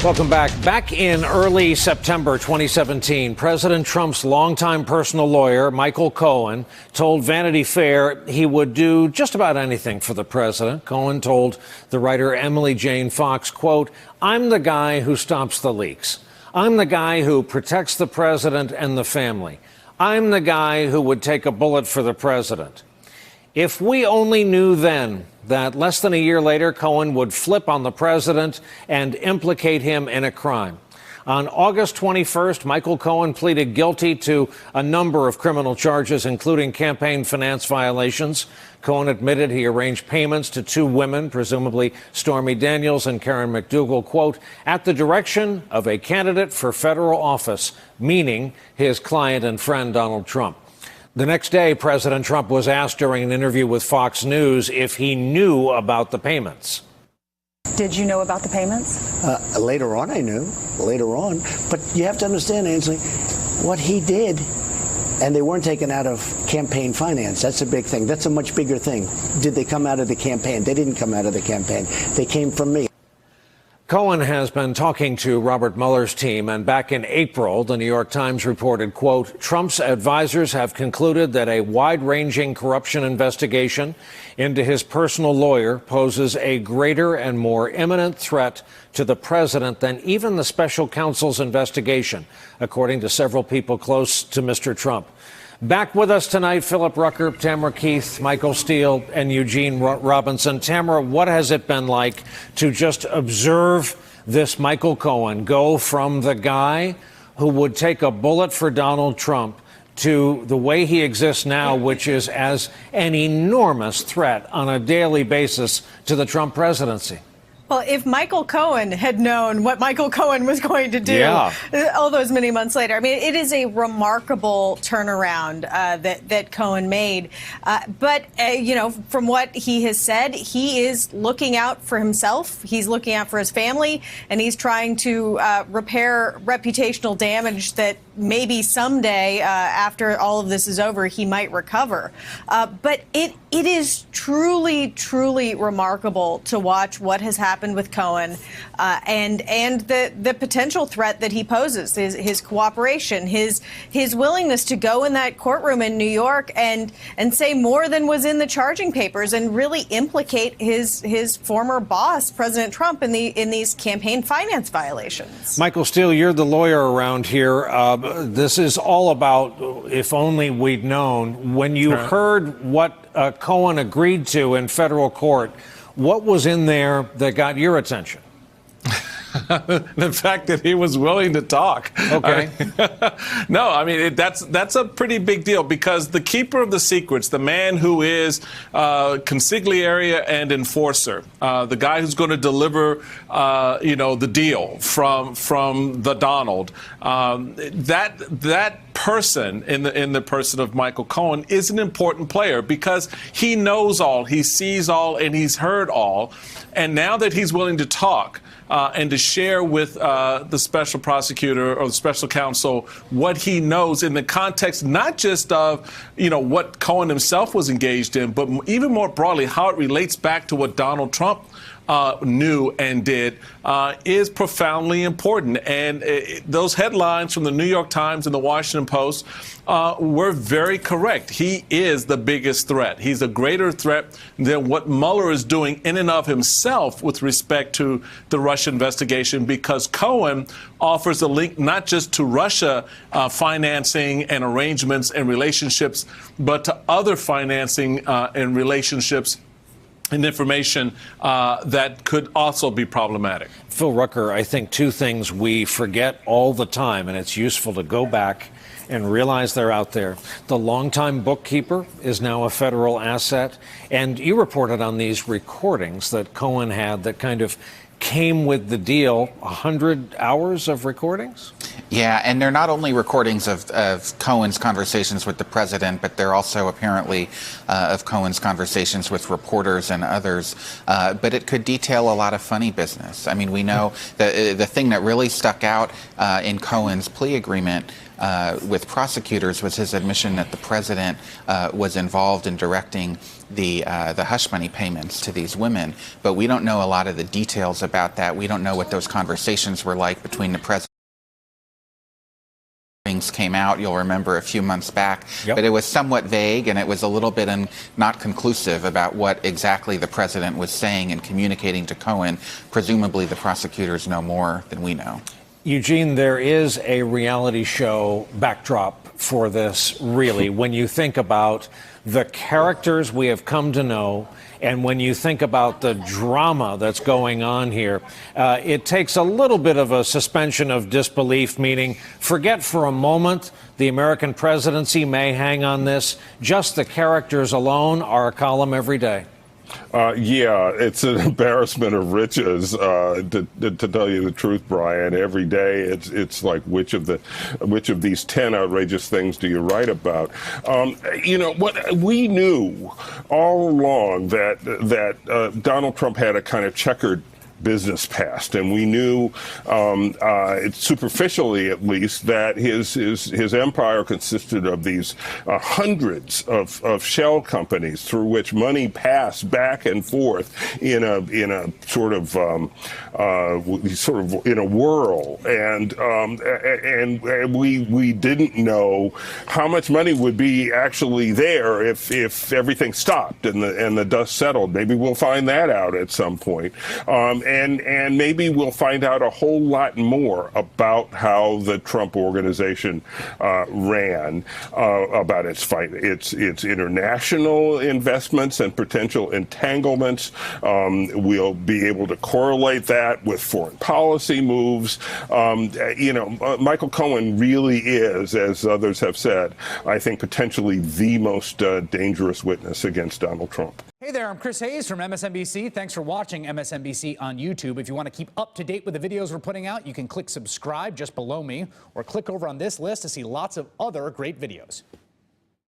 Welcome back. Back in early September 2017, President Trump's longtime personal lawyer, Michael Cohen, told Vanity Fair he would do just about anything for the president. Cohen told the writer Emily Jane Fox, quote, "I'm the guy who stops the leaks. I'm the guy who protects the president and the family. I'm the guy who would take a bullet for the president." If we only knew then that less than a year later, Cohen would flip on the president and implicate him in a crime. On August 21st, Michael Cohen pleaded guilty to a number of criminal charges, including campaign finance violations. Cohen admitted he arranged payments to two women, presumably Stormy Daniels and Karen McDougal, quote, "at the direction of a candidate for federal office," meaning his client and friend Donald Trump. The next day, President Trump was asked during an interview with Fox News if he knew about the payments. Did you know about the payments? Later on, I knew. Later on. But you have to understand, Ainsley, what he did, and they weren't taken out of campaign finance. That's a big thing. That's a much bigger thing. Did they come out of the campaign? They didn't come out of the campaign. They came from me. Cohen has been talking to Robert Mueller's team, and back in April, the New York Times reported, quote, "Trump's advisors have concluded that a wide-ranging corruption investigation into his personal lawyer poses a greater and more imminent threat to the president than even the special counsel's investigation," according to several people close to Mr. Trump. Back with us tonight, Philip Rucker, Tamara Keith, Michael Steele, and Eugene Robinson. Tamara, what has it been like to just observe this Michael Cohen go from the guy who would take a bullet for Donald Trump to the way he exists now, which is as an enormous threat on a daily basis to the Trump presidency? Well, if Michael Cohen had known what Michael Cohen was going to do all those many months later, I mean, it is a remarkable turnaround that Cohen made. But from what he has said, he is looking out for himself. He's looking out for his family, and he's trying to repair reputational damage that maybe someday, after all of this is over, he might recover. But it is truly, truly remarkable to watch what has happened with Cohen and the potential threat that he poses, his cooperation, his willingness to go in that courtroom in New York and say more than was in the charging papers and really implicate his former boss, President Trump, in these campaign finance violations. Michael Steele, you're the lawyer around here. This is all about if only we'd known. When you heard what Cohen agreed to in federal court, what was in there that got your attention? The fact that he was willing to talk. Okay. No, I mean, that's a pretty big deal because the keeper of the secrets, the man who is consigliere and enforcer, the guy who's going to deliver, the deal from the Donald, that person in the person of Michael Cohen is an important player because he knows all, he sees all, and he's heard all. And now that he's willing to talk and to share with the special prosecutor or the special counsel what he knows in the context not just of, what Cohen himself was engaged in, but even more broadly, how it relates back to what Donald Trump knew and did is profoundly important. And those headlines from the New York Times and the Washington Post were very correct. He is the biggest threat. He's a greater threat than what Mueller is doing in and of himself with respect to the Russia investigation, because Cohen offers a link not just to Russia financing and arrangements and relationships, but to other financing and relationships and information that could also be problematic. Phil Rucker, I think two things we forget all the time, and it's useful to go back and realize they're out there. The longtime bookkeeper is now a federal asset, and you reported on these recordings that Cohen had that kind of came with the deal, 100 hours of recordings? Yeah, and they're not only recordings of Cohen's conversations with the president, but they're also apparently of Cohen's conversations with reporters and others. But it could detail a lot of funny business. I mean, we know the thing that really stuck out in Cohen's plea agreement with prosecutors was his admission that the president was involved in directing the hush money payments to these women. But we don't know a lot of the details about that. We don't know what those conversations were like between the president. Things came out, you'll remember, a few months back, but it was somewhat vague, and it was a little bit not conclusive about what exactly the president was saying and communicating to Cohen. Presumably the prosecutors know more than we know. Eugene, there is a reality show backdrop for this, really, when you think about the characters we have come to know, and when you think about the drama that's going on here, it takes a little bit of a suspension of disbelief, meaning forget for a moment the American presidency may hang on this. Just the characters alone are a column every day. Yeah, it's an embarrassment of riches, to tell you the truth, Brian. Every day, it's like which of these 10 outrageous things do you write about? You know what, we knew all along that Donald Trump had a kind of checkered business past, and we knew, superficially at least, that his empire consisted of these hundreds of shell companies through which money passed back and forth in a sort of in a whirl, and we didn't know how much money would be actually there if everything stopped and the dust settled. Maybe we'll find that out at some point. And maybe we'll find out a whole lot more about how the Trump organization ran, about its international investments and potential entanglements. We'll be able to correlate that with foreign policy moves. Michael Cohen really is, as others have said, I think potentially the most dangerous witness against Donald Trump. Hey there, I'm Chris Hayes from MSNBC. Thanks for watching MSNBC on YouTube. If you want to keep up to date with the videos we're putting out, you can click subscribe just below me, or click over on this list to see lots of other great videos.